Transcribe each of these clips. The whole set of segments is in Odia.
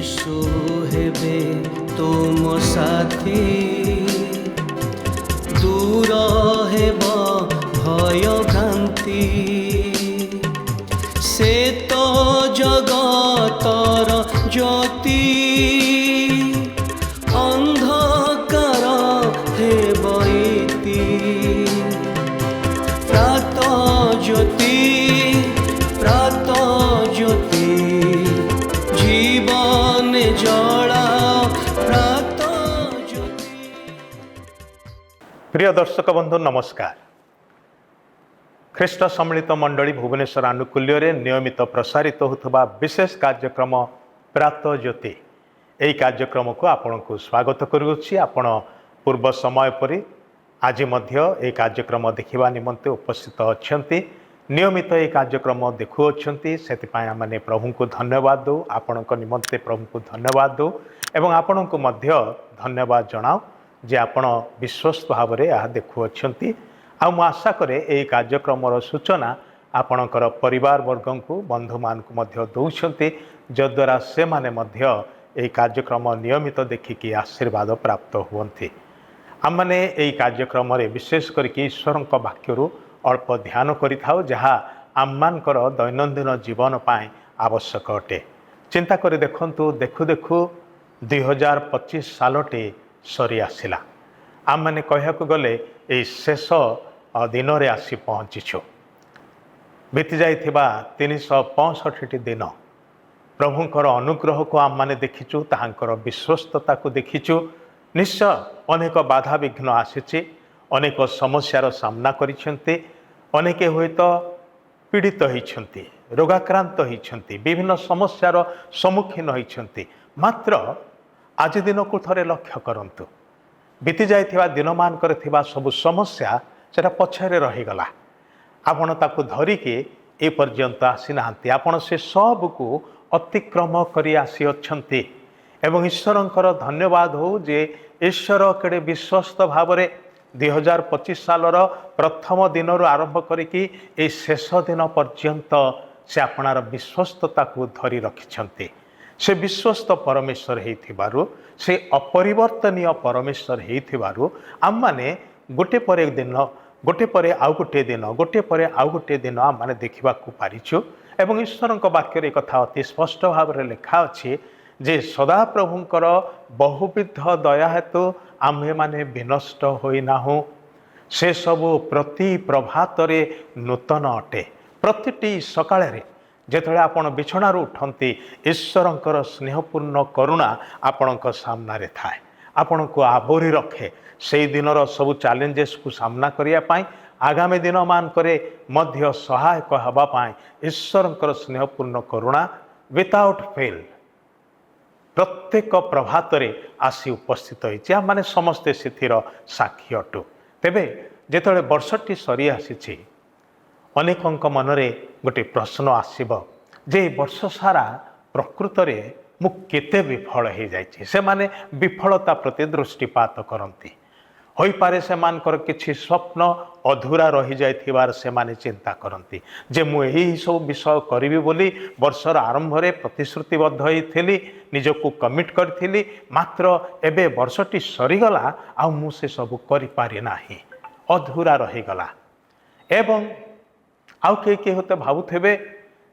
यीशु हेबे तुम साथी दूर हेब भय भ्रांति से तो जगतर ज्योति अंधकार हेब इति प्रात ज्योति जीवन जला प्रात ज्योति। प्रिय दर्शक बंधु नमस्कार। ख्रीष्ट सम्मिलित मंडली भुवनेश्वर आनुकूल्य नियमित प्रसारित होता विशेष कार्यक्रम प्रात ज्योति यही कार्यक्रम को आपण को स्वागत करुच्ची। आपण पूर्व समय परि आज ये कार्यक्रम देखा निमंते उपस्थित अच्छा नियमित ये कार्यक्रम देखुअछंती से मैंने प्रभु को धन्यवाद दो आपण निमंते प्रभु को धन्यवाद दो एवं आपण को मध्य धन्यवाद जनाओ जे आपण विश्वस्त भाव में यह देखुअछंती। आ मु आशा करे ये कार्यक्रम सूचना आपणकर परिवार वर्ग को बंधु मान को मध्य दौरान जद्वारा से माने मध्य ये कार्यक्रम नियमित देखिकी आशीर्वाद प्राप्त हुअन्ति। आम मैंने यही कार्यक्रम विशेष करके ईश्वर वाक्यरू अल्प ध्यान करिथाउ जहाँ आममानकर दैनंदिन जीवन पाए आवश्यक अटे। चिंता करी देखंतु देखु देखु 2025 सालटे सरी आसिला। आम मैंने कहयाकु गले ये शेष दिन रे आसी पहुँचीछु। बीती जाइथिबा 365 दिन प्रभुंकर अनुग्रह को आम माने देखिचु, ताहांकर विश्वस्तता को देखिचु। निश्चय अनेक बाधा विघ्न आसीछि, अनेक समस्यार सामना करिसेंती, अनेक हुएत पीड़ित होइछंती, रोगाक्रांत होइछंती, विभिन्न समस्यार सम्मुखीन होइछंती। मात्र आज दिन को थरे लक्ष्य करंतु। बीती जाइथिबा दिन मानकर थिबा सब समस्या सेटा पछरे रहीगला। आपण ताकू धरिके ए पर्यंत आसी नाहंती। आपण से सब को अतिक्रम करी आसी अछंती एवं ईश्वरंकर धन्यवाद हो जे ईश्वर केड़े विश्वस्त भाव में 2025 सालर प्रथम दिन आरंभ करिकी ए शेष दिन पर्यंत से आपणार विश्वस्तता को धरी रखिछंती। से विश्वस्त परमेश्वर हेइथिबारु, से अपरिवर्तनीय परमेश्वर हेइथिबारु आम माने गोटे पर एक दिन गोटे पर आउ गोटे दिन गोटे पर आउ गोटे दिन आम माने देखिबा को पारिछु। एवं ईश्वरंक वाक्य रे कथा अति स्पष्ट भाव में लिखा अछि जे सदा प्रभुंकर बहुविध दया हेतु आम्भे माने विनष्ट होई नाहु। से सबु प्रति प्रभात रे नूतन अटे। प्रतिटी सकाळे रे जेतळे आपण बिछणारू उठंती ईश्वरंकर स्नेहपूर्ण करुणा आपणक सामना रे थाए, आपणको आभोरी रखे। से दिनर सबु चैलेंजेस को सामना करिया पाई आगामी दिन मान करे मध्य सहायक हवा पाई ईश्वरंकर स्नेहपूर्ण करुणा विदाउट फेल प्रत्येक प्रभात रे आसी उपस्थित होइछि। माने समस्ते सिथिर साक्षी अटु। तेबे जेतळे वर्षटी सरी आसीछि अनेकंक मनरे गोटे प्रश्न आसीबो जे वर्ष सारा प्रकृत रे मु केते विफल हो जाइछि। से माने विफलता प्रति दृष्टिपात करंती। होई पारे से मानकर किछि स्वप्न अधूरा रही जाइथिबार से माने चिंता करंती जे मु एही सब विषय करिवि बोली वर्षर आरंभ रे प्रतिश्रुतिबद्ध होइथिली, निजको कमिट करथिली। मात्र एबे वर्षटी सरीगला आ मु से सब करि पारि नाही, अधूरा रहीगला। एवं आउ के होते भाबुथेबे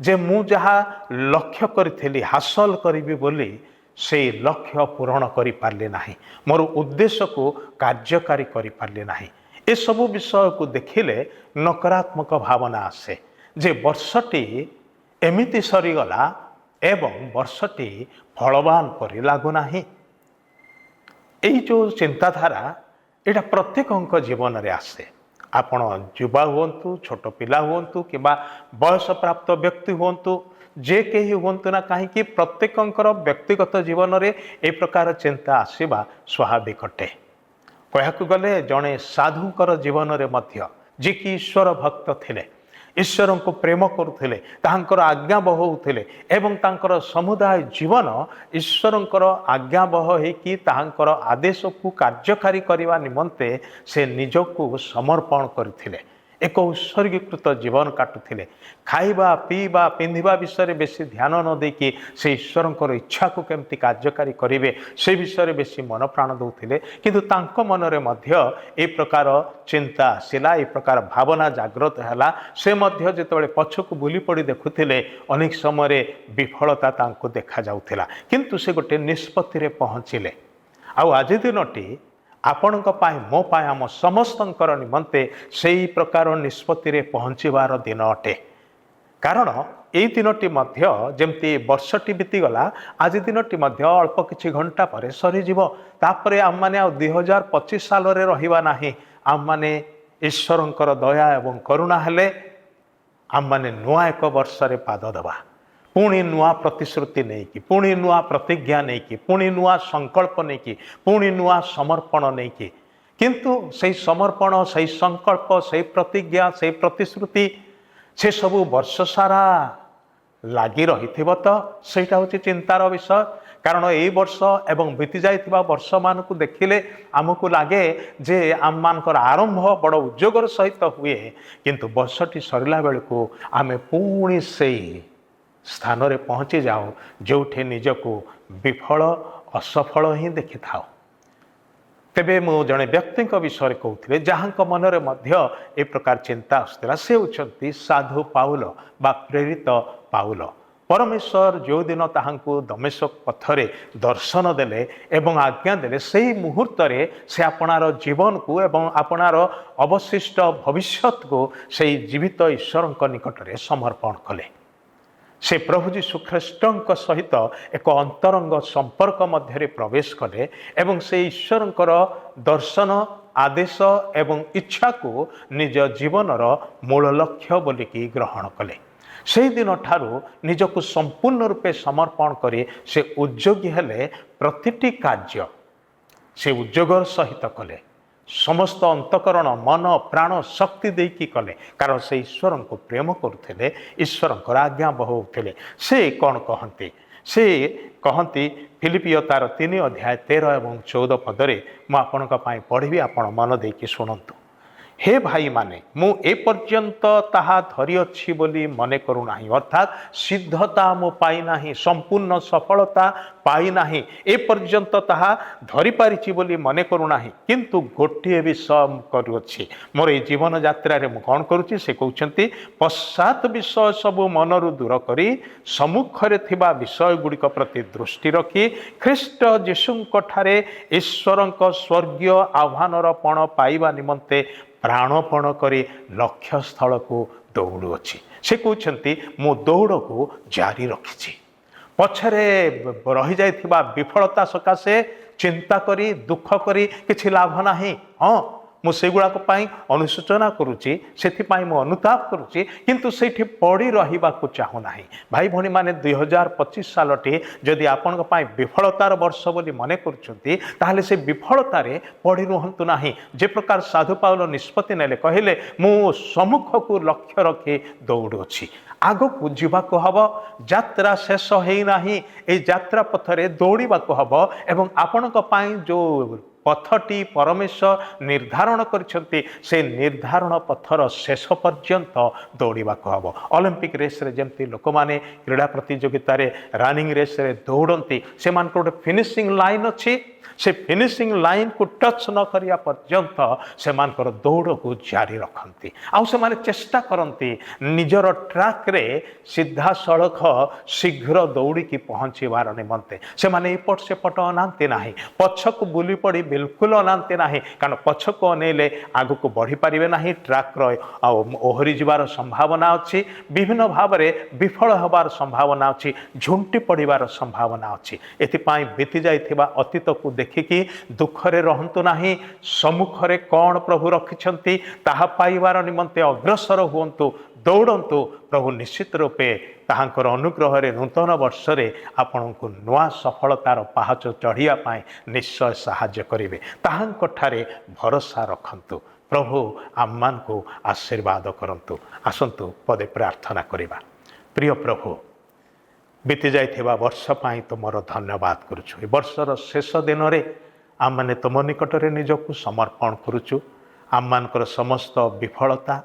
जे मु जहा लक्ष्य करथिली हासिल करिवि बोली से लक्ष्य पूरण करि पारले नाही, मोर उद्देश्य को कार्यकारी करि पारले नाही। ए सब विषय को देखिले नकारात्मक भावना आसे जे वर्षटी एमिति सरीगला एवं वर्षटी फलवान परि लागु नाही। एई जो चिंताधारा एटा प्रत्येक जीवन रे आसे। आपण युवा हुंतु, छोट पिला हुंतु किबा बयस प्राप्त व्यक्ति हुंतु, जे कहीं हुंतु ना कहीं प्रत्येकंकर व्यक्तिगत जीवन रे ए प्रकार चिंता आसीबा स्वाभाविक अटे। कहयाकु गले जणे साधुकर जीवन रे मध्य जे कि ईश्वर भक्त थिले, ईश्वर को प्रेम करुथिले, तांकर आज्ञाबह होउथिले एवं तांकर समुदाय जीवन ईश्वरंकर आज्ञाबह हेकि तांकर आदेश को कार्यकारी करने निमंते से निजको समर्पण करथिले ଏକ ଉତ୍ସର୍ଗୀକୃତ ଜୀବନ କାଟୁଥିଲେ। ଖାଇବା ପିଇବା ପିନ୍ଧିବା ବିଷୟରେ ବେଶୀ ଧ୍ୟାନ ନ ଦେଇକି ସେ ଈଶ୍ୱରଙ୍କର ଇଚ୍ଛାକୁ କେମିତି କାର୍ଯ୍ୟକାରୀ କରିବେ ସେ ବିଷୟରେ ବେଶୀ ମନ ପ୍ରାଣ ଦେଉଥିଲେ। କିନ୍ତୁ ତାଙ୍କ ମନରେ ମଧ୍ୟ ଏ ପ୍ରକାର ଚିନ୍ତା ଆସିଲା, ଏ ପ୍ରକାର ଭାବନା ଜାଗ୍ରତ ହେଲା। ସେ ମଧ୍ୟ ଯେତେବେଳେ ପଛକୁ ବୁଲି ପଡ଼ି ଦେଖୁଥିଲେ ଅନେକ ସମୟରେ ବିଫଳତା ତାଙ୍କୁ ଦେଖାଯାଉଥିଲା। କିନ୍ତୁ ସେ ଗୋଟେ ନିଷ୍ପତ୍ତିରେ ପହଞ୍ଚିଲେ। ଆଉ ଆଜି ଦିନଟି ଆପଣଙ୍କ ପାଇଁ ମୋ ପାଇଁ ଆମ ସମସ୍ତଙ୍କର ନିମନ୍ତେ ସେହି ପ୍ରକାର ନିଷ୍ପତ୍ତିରେ ପହଞ୍ଚିବାର ଦିନ ଅଟେ। କାରଣ ଏଇ ଦିନଟି ମଧ୍ୟ ଯେମିତି ବର୍ଷଟି ବିତିଗଲା, ଆଜି ଦିନଟି ମଧ୍ୟ ଅଳ୍ପ କିଛି ଘଣ୍ଟା ପରେ ସରିଯିବ। ତାପରେ ଆମମାନେ ଆଉ 2025 ସାଲରେ ରହିବା ନାହିଁ। ଆମମାନେ ଈଶ୍ୱରଙ୍କର ଦୟା ଏବଂ କରୁଣା ହେଲେ ଆମମାନେ ନୂଆ ଏକ ବର୍ଷରେ ପାଦ ଦେବା। ପୁଣି ନୂଆ ପ୍ରତିଶ୍ରୁତି ନେଇକି, ପୁଣି ନୂଆ ପ୍ରତିଜ୍ଞା ନେଇକି, ପୁଣି ନୂଆ ସଂକଳ୍ପ ନେଇକି, ପୁଣି ନୂଆ ସମର୍ପଣ ନେଇକି। କିନ୍ତୁ ସେହି ସମର୍ପଣ, ସେହି ସଂକଳ୍ପ, ସେହି ପ୍ରତିଜ୍ଞା, ସେହି ପ୍ରତିଶ୍ରୁତି ସେସବୁ ବର୍ଷ ସାରା ଲାଗି ରହିଥିବ ତ ସେଇଟା ହେଉଛି ଚିନ୍ତାର ବିଷୟ। କାରଣ ଏଇ ବର୍ଷ ଏବଂ ବିତି ଯାଇଥିବା ବର୍ଷମାନଙ୍କୁ ଦେଖିଲେ ଆମକୁ ଲାଗେ ଯେ ଆମମାନଙ୍କର ଆରମ୍ଭ ବଡ଼ ଉଦ୍ୟୋଗର ସହିତ ହୁଏ, କିନ୍ତୁ ବର୍ଷଟି ସରିଲା ବେଳକୁ ଆମେ ପୁଣି ସେଇ ସ୍ଥାନରେ ପହଞ୍ଚି ଯାଉ ଯେଉଁଠି ନିଜକୁ ବିଫଳ ଅସଫଳ ହିଁ ଦେଖିଥାଉ। ତେବେ ମୁଁ ଜଣେ ବ୍ୟକ୍ତିଙ୍କ ବିଷୟରେ କହୁଥିଲି ଯାହାଙ୍କ ମନରେ ମଧ୍ୟ ଏ ପ୍ରକାର ଚିନ୍ତା ଆସୁଥିଲା। ସେ ହେଉଛନ୍ତି ସାଧୁ ପାଉଲ ବା ପ୍ରେରିତ ପାଉଲ। ପରମେଶ୍ୱର ଯେଉଁଦିନ ତାହାଙ୍କୁ ଦମେଶକ ପଥରେ ଦର୍ଶନ ଦେଲେ ଏବଂ ଆଜ୍ଞା ଦେଲେ, ସେହି ମୁହୂର୍ତ୍ତରେ ସେ ଆପଣାର ଜୀବନକୁ ଏବଂ ଆପଣାର ଅବଶିଷ୍ଟ ଭବିଷ୍ୟତକୁ ସେହି ଜୀବିତ ଈଶ୍ୱରଙ୍କ ନିକଟରେ ସମର୍ପଣ କଲେ। ସେ ପ୍ରଭୁ ଯୀଶୁ ଖ୍ରୀଷ୍ଟଙ୍କ ସହିତ ଏକ ଅନ୍ତରଙ୍ଗ ସମ୍ପର୍କ ମଧ୍ୟରେ ପ୍ରବେଶ କଲେ ଏବଂ ସେ ଈଶ୍ୱରଙ୍କର ଦର୍ଶନ, ଆଦେଶ ଏବଂ ଇଚ୍ଛାକୁ ନିଜ ଜୀବନର ମୂଳ ଲକ୍ଷ୍ୟ ବୋଲିକି ଗ୍ରହଣ କଲେ। ସେହିଦିନ ଠାରୁ ନିଜକୁ ସମ୍ପୂର୍ଣ୍ଣ ରୂପେ ସମର୍ପଣ କରି ସେ ଉଦ୍ଯୋଗୀ ହେଲେ। ପ୍ରତିଟି କାର୍ଯ୍ୟ ସେ ଉଦ୍ଯୋଗର ସହିତ କଲେ। ସମସ୍ତ ଅନ୍ତଃକରଣ, ମନ, ପ୍ରାଣ, ଶକ୍ତି ଦେଇକି କଲେ। କାରଣ ସେ ଈଶ୍ୱରଙ୍କୁ ପ୍ରେମ କରୁଥିଲେ, ଈଶ୍ୱରଙ୍କର ଆଜ୍ଞା ବହଉଥିଲେ। ସେ କ'ଣ କହନ୍ତି? ସେ କହନ୍ତି ଫିଲିପିଓ ତାର 3 ଅଧ୍ୟାୟ 13 ଏବଂ 14 ପଦରେ ମୁଁ ଆପଣଙ୍କ ପାଇଁ ପଢ଼ିବି, ଆପଣ ମନ ଦେଇକି ଶୁଣନ୍ତୁ। ହେ ଭାଇମାନେ, ମୁଁ ଏପର୍ଯ୍ୟନ୍ତ ତାହା ଧରିଅଛି ବୋଲି ମନେ କରୁନାହିଁ। ଅର୍ଥାତ୍ ସିଦ୍ଧତା ମୁଁ ପାଇନାହିଁ, ସମ୍ପୂର୍ଣ୍ଣ ସଫଳତା ପାଇନାହିଁ, ଏପର୍ଯ୍ୟନ୍ତ ତାହା ଧରିପାରିଛି ବୋଲି ମନେ କରୁନାହିଁ। କିନ୍ତୁ ଗୋଟିଏ ବିଷୟ ମୁଁ କରୁଅଛି, ମୋର ଏଇ ଜୀବନ ଯାତ୍ରାରେ ମୁଁ କ'ଣ କରୁଛି? ସେ କହୁଛନ୍ତି ପଶ୍ଚାତ୍ ବିଷୟ ସବୁ ମନରୁ ଦୂର କରି ସମ୍ମୁଖରେ ଥିବା ବିଷୟ ଗୁଡ଼ିକ ପ୍ରତି ଦୃଷ୍ଟି ରଖି ଖ୍ରୀଷ୍ଟ ଯୀଶୁଙ୍କ ଠାରେ ଈଶ୍ୱରଙ୍କ ସ୍ୱର୍ଗୀୟ ଆହ୍ୱାନର ପଣ ପାଇବା ନିମନ୍ତେ ପ୍ରାଣପଣ କରି ଲକ୍ଷ୍ୟସ୍ଥଳକୁ ଦୌଡ଼ୁଅଛି। ସେ କହୁଛନ୍ତି ମୁଁ ଦୌଡ଼କୁ ଜାରି ରଖିଛି। ପଛରେ ରହିଯାଇଥିବା ବିଫଳତା ସକାଶେ ଚିନ୍ତା କରି ଦୁଃଖ କରି କିଛି ଲାଭ ନାହିଁ। ହଁ, ମୁଁ ସେଗୁଡ଼ାକ ପାଇଁ ଅନୁଶୋଚନା କରୁଛି, ସେଥିପାଇଁ ମୁଁ ଅନୁତାପ କରୁଛି, କିନ୍ତୁ ସେଇଠି ପଡ଼ି ରହିବାକୁ ଚାହୁଁନାହିଁ। ଭାଇ ଭଉଣୀମାନେ, 2025 ସାଲଟି ଯଦି ଆପଣଙ୍କ ପାଇଁ ବିଫଳତାର ବର୍ଷ ବୋଲି ମନେ କରୁଛନ୍ତି, ତାହେଲେ ସେ ବିଫଳତାରେ ପଡ଼ି ରୁହନ୍ତୁ ନାହିଁ। ଯେ ପ୍ରକାର ସାଧୁ ପାଉଲ ନିଷ୍ପତ୍ତି ନେଲେ, କହିଲେ ମୁଁ ସମ୍ମୁଖକୁ ଲକ୍ଷ୍ୟ ରଖି ଦୌଡ଼ୁଅଛି, ଆଗକୁ ଯିବାକୁ ହେବ, ଯାତ୍ରା ଶେଷ ହେଇନାହିଁ, এই ଯାତ୍ରା ପଥରେ ଦୌଡ଼ିବାକୁ ହେବ ଏବଂ ଆପଣଙ୍କ ପାଇଁ ଯେଉଁ ପଥଟି ପରମେଶ୍ୱର ନିର୍ଦ୍ଧାରଣ କରିଛନ୍ତି ସେ ନିର୍ଦ୍ଧାରଣ ପଥର ଶେଷ ପର୍ଯ୍ୟନ୍ତ ଦୌଡ଼ିବାକୁ ହେବ। ଅଲିମ୍ପିକ ରେସ୍ରେ ଯେମିତି ଲୋକମାନେ କ୍ରୀଡ଼ା ପ୍ରତିଯୋଗିତାରେ ରନିଂ ରେସ୍ରେ ଦୌଡ଼ନ୍ତି, ସେମାନଙ୍କର ଗୋଟେ ଫିନିସିଂ ଲାଇନ୍ ଅଛି। ସେ ଫିନିସିଂ ଲାଇନ୍କୁ ଟଚ୍ ନ କରିବା ପର୍ଯ୍ୟନ୍ତ ସେମାନଙ୍କର ଦୌଡ଼କୁ ଜାରି ରଖନ୍ତି। ଆଉ ସେମାନେ ଚେଷ୍ଟା କରନ୍ତି ନିଜର ଟ୍ରାକ୍ରେ ସିଧାସଳଖ ଶୀଘ୍ର ଦୌଡ଼ିକି ପହଞ୍ଚିବାର ନିମନ୍ତେ। ସେମାନେ ଏପଟ ସେପଟ ଅନାନ୍ତି ନାହିଁ, ପଛକୁ ବୁଲି ପଡ଼ି ବିଲକୁଲ ଅନାନ୍ତି ନାହିଁ। କାରଣ ପଛକୁ ଅନେଇଲେ ଆଗକୁ ବଢ଼ିପାରିବେ ନାହିଁ, ଟ୍ରାକ୍ର ଓହରି ଯିବାର ସମ୍ଭାବନା ଅଛି, ବିଭିନ୍ନ ଭାବରେ ବିଫଳ ହେବାର ସମ୍ଭାବନା ଅଛି, ଝୁଣ୍ଟି ପଡ଼ିବାର ସମ୍ଭାବନା ଅଛି। ଏଥିପାଇଁ ବିତି ଯାଇଥିବା ଅତୀତକୁ ଦେଖିକି ଦୁଃଖରେ ରହନ୍ତୁ ନାହିଁ। ସମ୍ମୁଖରେ କ'ଣ ପ୍ରଭୁ ରଖିଛନ୍ତି ତାହା ପାଇବାର ନିମନ୍ତେ ଅଗ୍ରସର ହୁଅନ୍ତୁ, ଦୌଡ଼ନ୍ତୁ। ପ୍ରଭୁ ନିଶ୍ଚିତ ରୂପେ ତାହାଙ୍କର ଅନୁଗ୍ରହରେ ନୂତନ ବର୍ଷରେ ଆପଣଙ୍କୁ ନୂଆ ସଫଳତାର ପାହାଚ ଚଢ଼ିବା ପାଇଁ ନିଶ୍ଚୟ ସାହାଯ୍ୟ କରିବେ। ତାହାଙ୍କଠାରେ ଭରସା ରଖନ୍ତୁ। ପ୍ରଭୁ ଆମମାନଙ୍କୁ ଆଶୀର୍ବାଦ କରନ୍ତୁ। ଆସନ୍ତୁ ପଦେ ପ୍ରାର୍ଥନା କରିବା। ପ୍ରିୟ ପ୍ରଭୁ, ବିତି ଯାଇଥିବା ବର୍ଷ ପାଇଁ ତୁମର ଧନ୍ୟବାଦ କରୁଛୁ। ଏ ବର୍ଷର ଶେଷ ଦିନରେ ଆମମାନେ ତୁମ ନିକଟରେ ନିଜକୁ ସମର୍ପଣ କରୁଛୁ। ଆମମାନଙ୍କର ସମସ୍ତ ବିଫଳତା,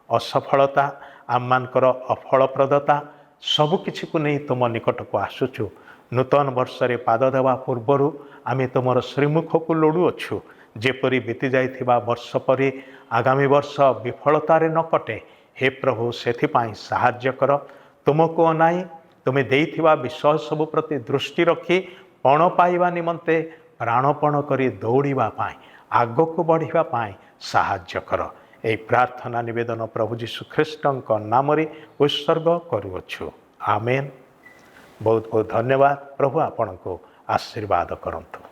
असफलता आममानकर अफलप्रदता सबकिछि को नहीं तुम निकट को आसुचु। नूतन वर्ष रे पाद देवा पूर्वर आमे तुमर श्रीमुख को लोड़ुअछु। जेपरी बीती जाइथिबा वर्ष परे आगामी वर्ष विफलतारे न कटे। हे प्रभु सेथिपाई साहाय्य कर। तुमको अनाई तुमे देइथिबा विषय सब प्रति दृष्टि रखी पण पाइबा निमंते प्राणपण करी दौड़िबा पाई आगको बढ़िबा पाई साहाय्य कर। एई प्रार्थना निवेदन प्रभु जीशु ख्रीष्टଙ୍କ नामरे उत्सर्ग करूअछु। आमेन। बहुत बहुत धन्यवाद। प्रभु आपनको आशीर्वाद करंतु।